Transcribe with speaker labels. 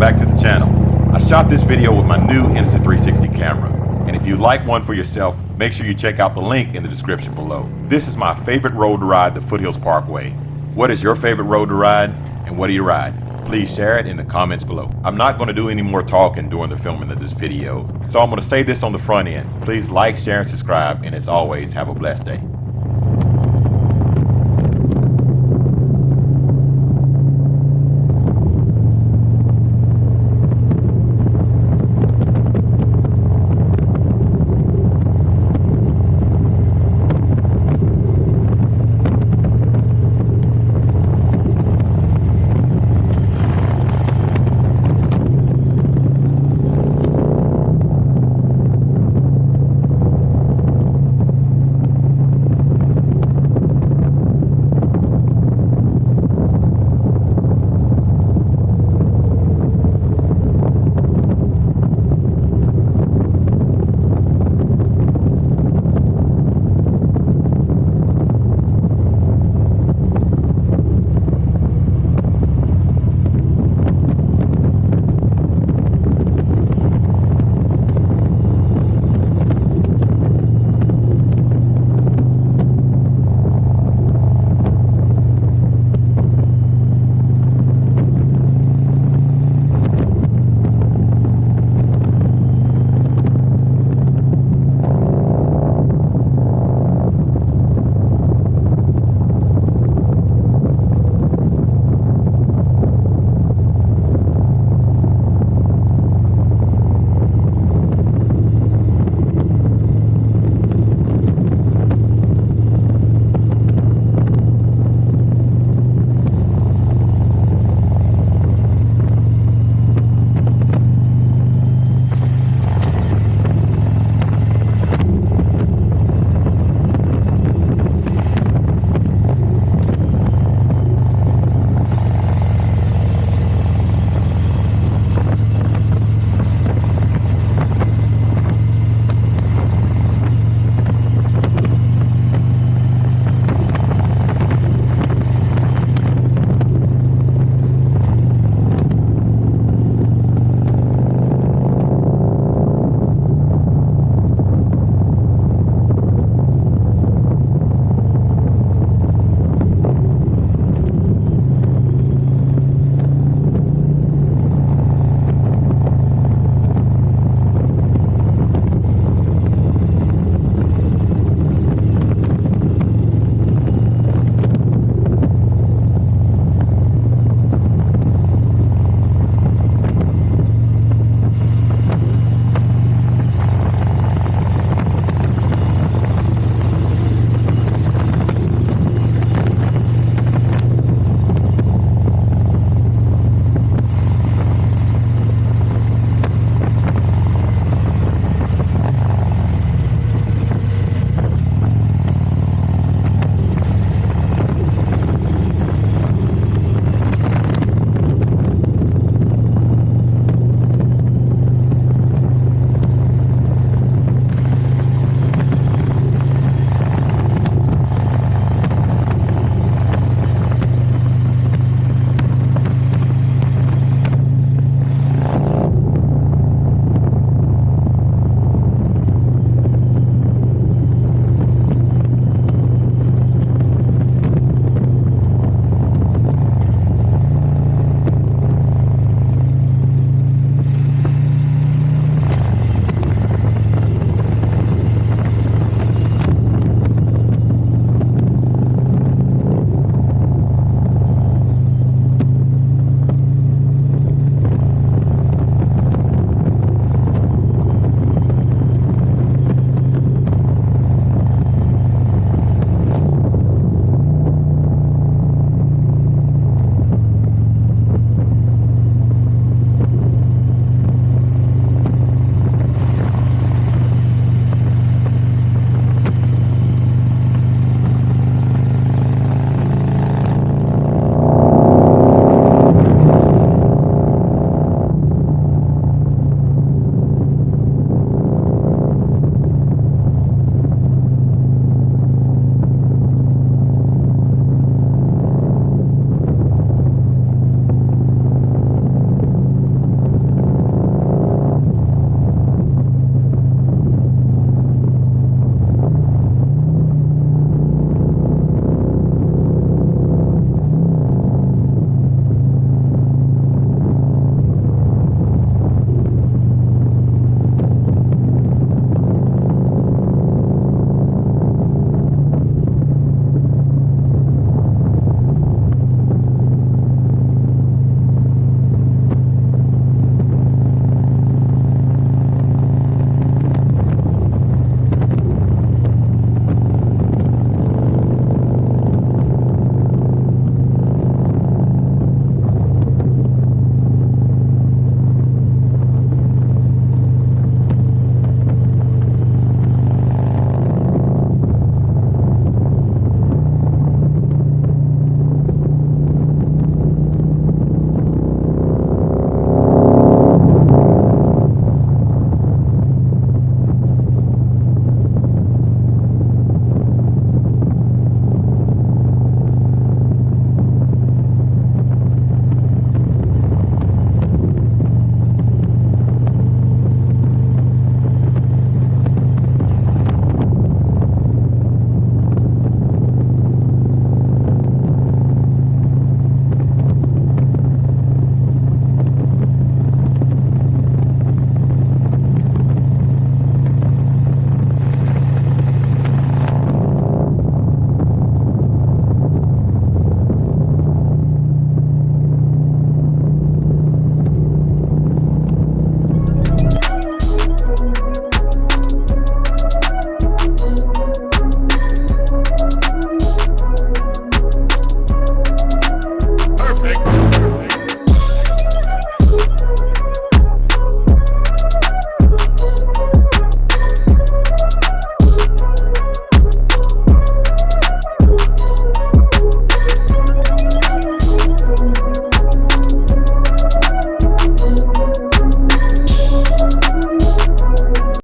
Speaker 1: back to the channel. I shot this video with my new Insta360 camera, and if you'd like one for yourself, make sure you check out the link in the description below. This is my favorite road to ride, the Foothills Parkway. What is your favorite road to ride, and what do you ride? Please share it in the comments below. I'm not going to do any more talking during the filming of this video, so I'm going to say this on the front end. Please like, share, and subscribe, and as always, have a blessed day.